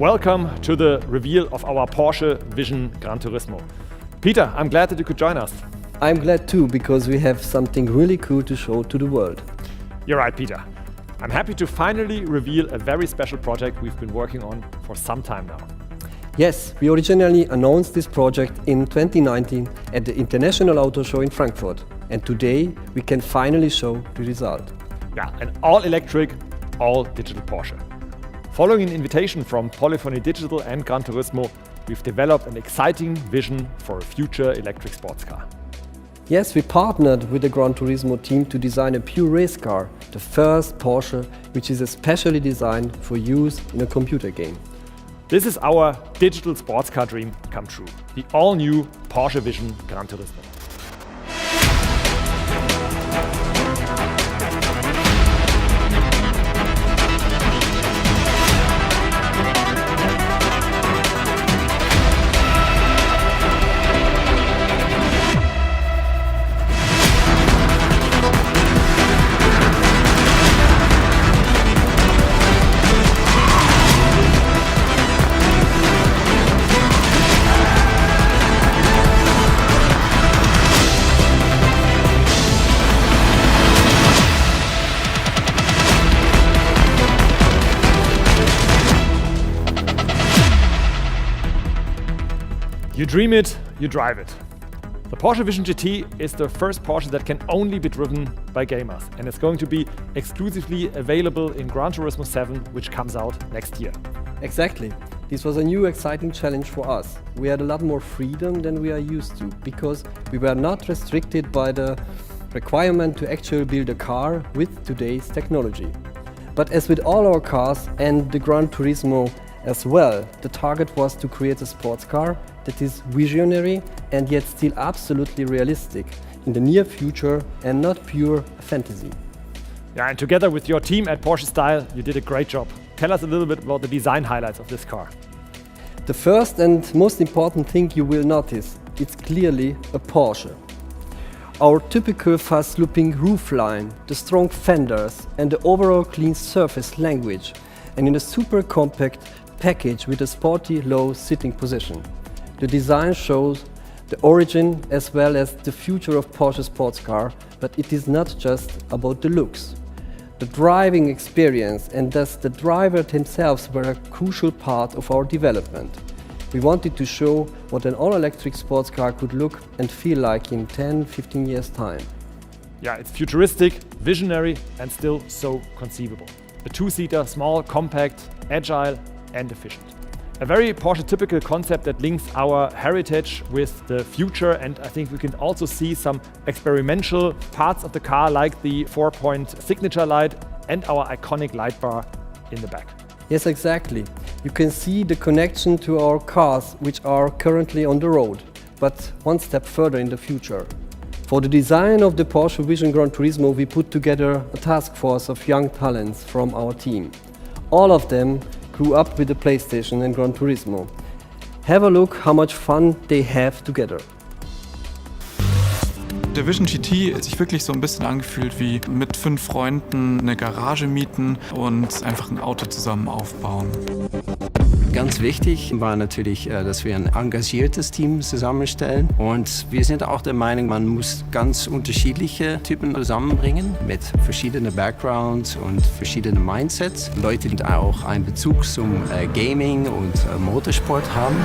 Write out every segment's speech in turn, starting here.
Welcome to the reveal of our Porsche Vision Gran Turismo. Peter, I'm glad that you could join us. I'm glad too, because we have something really cool to show to the world. You're right, Peter. I'm happy to finally reveal a very special project we've been working on for some time now. Yes, we originally announced this project in 2019 at the International Auto Show in Frankfurt. And today we can finally show the result. Yeah, an all-electric, all-digital Porsche. Following an invitation from Polyphony Digital and Gran Turismo, we've developed an exciting vision for a future electric sports car. Yes, we partnered with the Gran Turismo team to design a pure race car, the first Porsche which is especially designed for use in a computer game. This is our digital sports car dream come true, the all-new Porsche Vision Gran Turismo. You dream it, you drive it. The Porsche Vision GT is the first Porsche that can only be driven by gamers, and it's going to be exclusively available in Gran Turismo 7, which comes out next year. Exactly. This was a new exciting challenge for us. We had a lot more freedom than we are used to, because we were not restricted by the requirement to actually build a car with today's technology. But as with all our cars and the Gran Turismo as well, the target was to create a sports car that is visionary and yet still absolutely realistic in the near future and not pure fantasy. Yeah, and together with your team at Porsche Style, you did a great job. Tell us a little bit about the design highlights of this car. The first and most important thing you will notice, it's clearly a Porsche. Our typical fast-looping roofline, the strong fenders and the overall clean surface language, and in a super compact package with a sporty low sitting position. The design shows the origin as well as the future of Porsche sports car, but it is not just about the looks. The driving experience and thus the driver themselves were a crucial part of our development. We wanted to show what an all-electric sports car could look and feel like in 10-15 years' time. Yeah, it's futuristic, visionary and still so conceivable. A two-seater, small, compact, agile and efficient. A very Porsche-typical concept that links our heritage with the future, and I think we can also see some experimental parts of the car like the 4-point signature light and our iconic light bar in the back. Yes, exactly. You can see the connection to our cars which are currently on the road, but one step further in the future. For the design of the Porsche Vision Gran Turismo, we put together a task force of young talents from our team. All of them grew up with the PlayStation and Gran Turismo. Have a look how much fun they have together. Der Vision GT hat sich wirklich so ein bisschen angefühlt wie mit 5 Freunden eine Garage mieten und einfach ein Auto zusammen aufbauen. Ganz wichtig war natürlich, dass wir ein engagiertes Team zusammenstellen. Und wir sind auch der Meinung, man muss ganz unterschiedliche Typen zusammenbringen mit verschiedenen Backgrounds und verschiedenen Mindsets. Leute, die auch einen Bezug zum Gaming und Motorsport haben.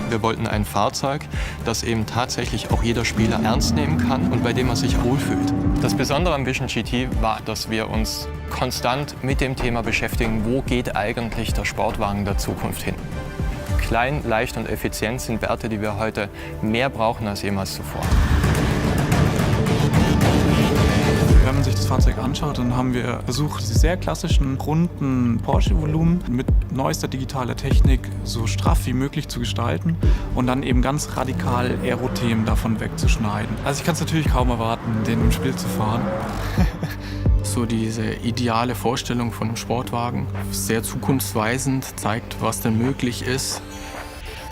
Wir wollten ein Fahrzeug, das eben tatsächlich auch jeder Spieler ernst nehmen kann und bei dem er sich wohlfühlt. Das Besondere am Vision GT war, dass wir uns konstant mit dem Thema beschäftigen, wo geht eigentlich der Sportwagen der Zukunft hin. Klein, leicht und effizient sind Werte, die wir heute mehr brauchen als jemals zuvor. Wenn man sich das Fahrzeug anschaut, dann haben wir versucht, diese sehr klassischen, runden Porsche-Volumen mit neuester digitaler Technik so straff wie möglich zu gestalten und dann eben ganz radikal Aero-Themen davon wegzuschneiden. Also ich kann es natürlich kaum erwarten, den im Spiel zu fahren. So diese ideale Vorstellung von einem Sportwagen, sehr zukunftsweisend, zeigt, was denn möglich ist.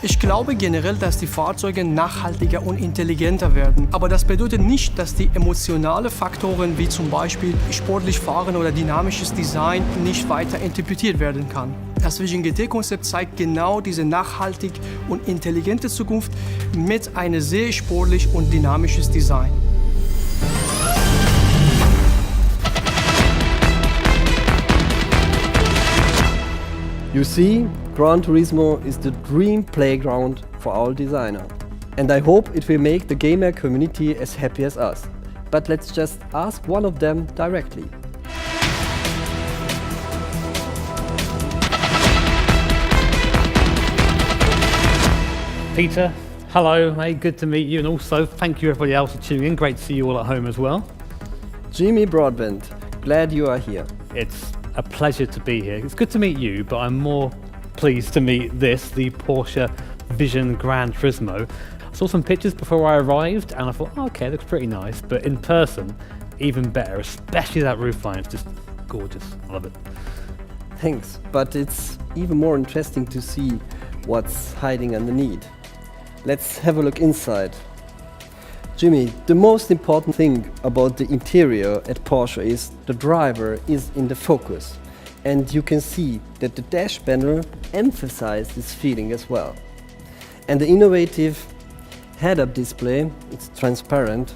Ich glaube generell, dass die Fahrzeuge nachhaltiger und intelligenter werden. Aber das bedeutet nicht, dass die emotionalen Faktoren wie zum Beispiel sportlich fahren oder dynamisches Design nicht weiter interpretiert werden kann. Das Vision GT-Konzept zeigt genau diese nachhaltig und intelligente Zukunft mit einem sehr sportlich und dynamisches Design. You see, Gran Turismo is the dream playground for all designers. And I hope it will make the gamer community as happy as us. But let's just ask one of them directly. Peter, hello, mate, good to meet you, and also thank you everybody else for tuning in. Great to see you all at home as well. Jimmy Broadbent, glad you are here. It's a pleasure to be here. It's good to meet you, but I'm more pleased to meet this, the Porsche Vision Gran Turismo. I saw some pictures before I arrived and I thought, oh, okay, looks pretty nice, but in person, even better, especially that roofline, it's just gorgeous. I love it. Thanks, but it's even more interesting to see what's hiding underneath. Let's have a look inside. Jimmy, the most important thing about the interior at Porsche is the driver is in the focus. And you can see that the dash panel emphasizes this feeling as well. And the innovative head-up display, it's transparent,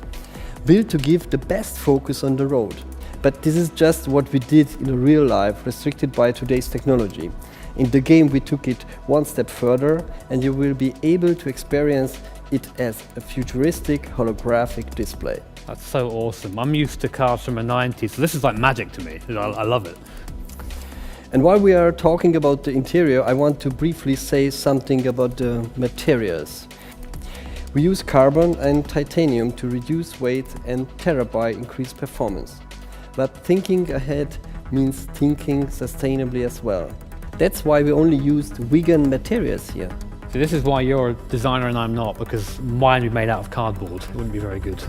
will to give the best focus on the road. But this is just what we did in real life, restricted by today's technology. In the game we took it one step further, and you will be able to experience it as a futuristic holographic display. That's so awesome. I'm used to cars from the 90s, so this is like magic to me. I love it. And while we are talking about the interior, I want to briefly say something about the materials. We use carbon and titanium to reduce weight and thereby increase performance. But thinking ahead means thinking sustainably as well. That's why we only used vegan materials here. So this is why you're a designer and I'm not, because mine would be made out of cardboard. It wouldn't be very good.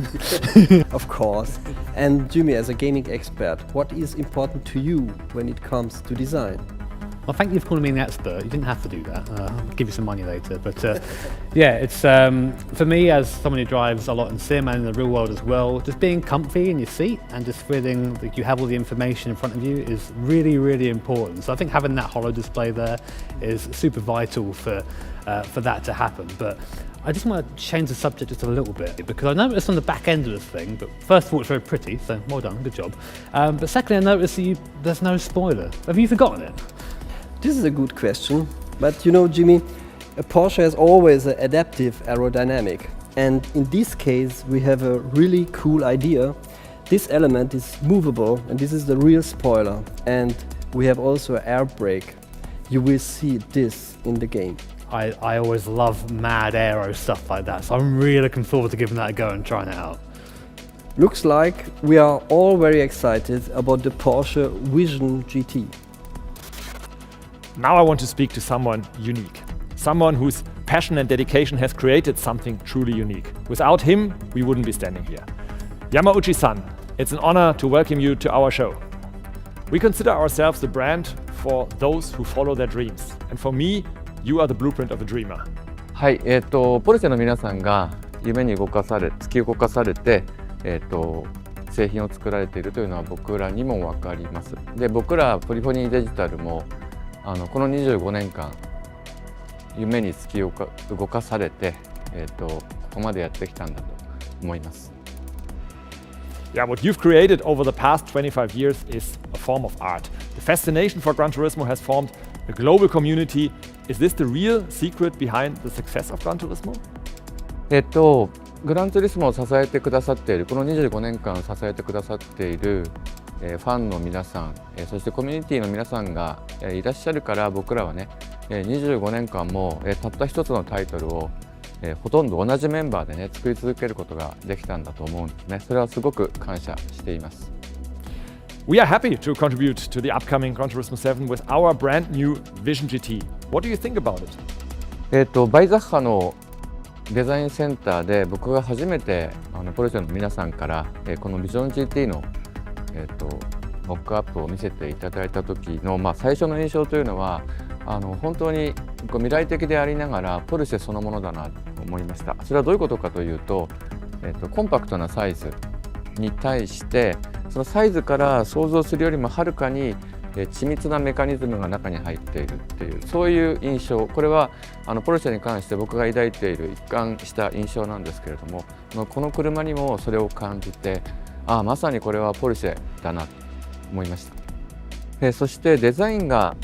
Of course. And Jimmy, as a gaming expert, what is important to you when it comes to design? Well, thank you for calling me an expert. You didn't have to do that. I'll give you some money later. But yeah, it's for me, as someone who drives a lot in sim and in the real world as well, just being comfy in your seat and just feeling that you have all the information in front of you is really, really important. So I think having that holo display there is super vital for that to happen. But I just want to change the subject just a little bit, because I noticed on the back end of this thing, but first of all, it's very pretty, so well done, good job. But secondly, I noticed that there's no spoiler. Have you forgotten it? This is a good question, but you know, Jimmy, a Porsche has always an adaptive aerodynamic, and in this case we have a really cool idea. This element is movable, and this is the real spoiler, and we have also an air brake. You will see this in the game. I always love mad aero stuff like that, so I'm really looking forward to giving that a go and trying it out. Looks like we are all very excited about the Porsche Vision GT. Now I want to speak to someone unique. Someone whose passion and dedication has created something truly unique. Without him, we wouldn't be standing here. Yamauchi-san, it's an honor to welcome you to our show. We consider ourselves the brand for those who follow their dreams. And for me, you are the blueprint of a dreamer. はい、ポルシェの皆さんが夢に動かされ、突き動かされて、製品を作られているというのは僕らにも分かります。で、僕らポリフォニーデジタルもこの25年間夢に突き動かされて、ここまでやってきたんだと思います。Yeah, what you've created over the past 25 years is a form of art. The fascination for Gran Turismo has formed a global community. Is this the real secret behind the success of Gran Turismo? グランツーリスモを支えてくださっている、この25年間支えてくださっているファンの皆さん、そしてコミュニティの皆さんがいらっしゃるから、僕らはね、25年間もたった一つのタイトルをほとんど同じメンバーでね、作り続けることができたんだと思うんですね。それはすごく感謝しています。We are happy to contribute to the upcoming Gran Turismo 7 with our brand new Vision GT. What do you think about it? バイザッハのデザインセンターで僕が初めてポルシェの皆さんからこのビジョン GT のモックアップを見せていただいた時の、最初の印象というのは本当に未来的でありながらポルシェそのものだなと思いました。それはどういうことかというと、コンパクトなサイズに対してそのサイズから想像するよりもはるかに緻密なメカニズムが中に入っているっていうそういう印象、これはポルシェに関して僕が抱いている一貫した印象なんですけれども、この車にもそれを感じて、まさにこれはポルシェだなと思いました。そしてデザインが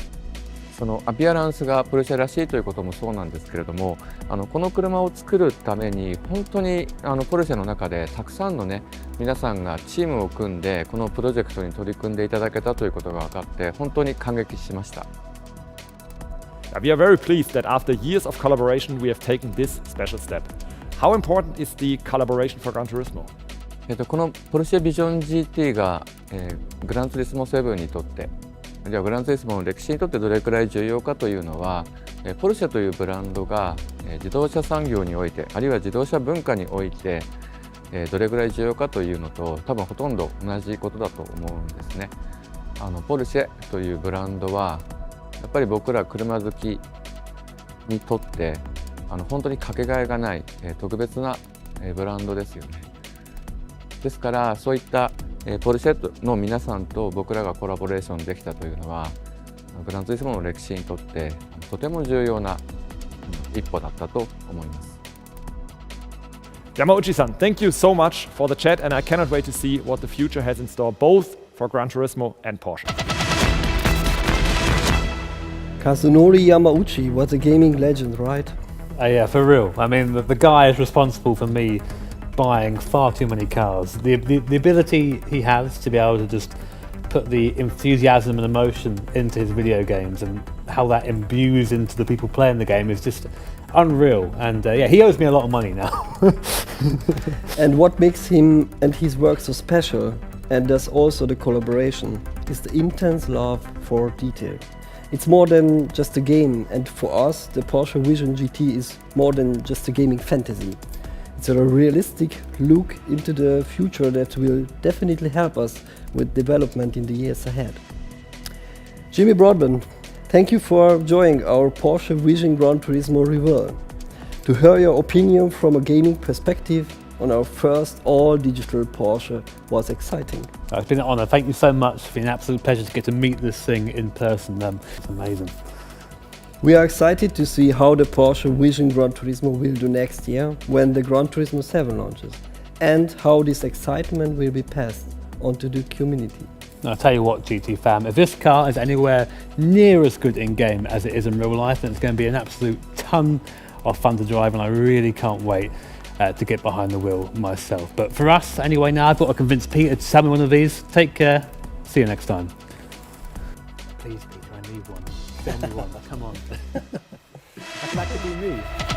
そのアピアランスがポルシェらしいということもそうなんですけれども、この車を作るために本当にポルシェの中でたくさんのね皆さんがチームを組んでこのプロジェクトに取り組んでいただけたということが分かって本当に感激しました。We are very pleased that after years of collaboration we have taken this special step. How important is the collaboration for Gran Turismo? このポルシェビジョン GT が、グランツーリスモ7にとってあるいはグランツーリスモの歴史にとってどれくらい重要かというのは、ポルシェというブランドが自動車産業においてあるいは自動車文化においてどれくらい重要かというのと多分ほとんど同じことだと思うんですね。ポルシェというブランドはやっぱり僕ら車好きにとって本当にかけがえがない特別なブランドですよね。ですからそういったポルシェの皆さんと僕らがコラボレーションできたというのはグランツーリスモの歴史にとってとても重要な一歩だったと思います。Yamauchi-san, thank you so much for the chat and I cannot wait to see what the future has in store both for Gran Turismo and Porsche. Kazunori Yamauchi was a gaming legend, right? Yeah, for real. I mean, the guy is responsible for me buying far too many cars. The ability he has to be able to just put the enthusiasm and emotion into his video games and how that imbues into the people playing the game is just unreal. And yeah, he owes me a lot of money now. And what makes him and his work so special, and thus also the collaboration, is the intense love for detail. It's more than just a game, and for us, the Porsche Vision GT is more than just a gaming fantasy. It's a realistic look into the future that will definitely help us with development in the years ahead. Jimmy Broadbent, thank you for joining our Porsche Vision Gran Turismo review. To hear your opinion from a gaming perspective on our first all-digital Porsche was exciting. It's been an honour. Thank you so much. It's been an absolute pleasure to get to meet this thing in person. It's amazing. We are excited to see how the Porsche Vision Gran Turismo will do next year when the Gran Turismo 7 launches, and how this excitement will be passed on to the community. I'll tell you what, GT fam, if this car is anywhere near as good in game as it is in real life, then it's going to be an absolute ton of fun to drive, and I really can't wait to get behind the wheel myself. But for us, anyway, now I've got to convince Peter to sell me one of these. Take care. See you next time. Please, Peter, I need one. Sell me one. Come on. That's like to be me.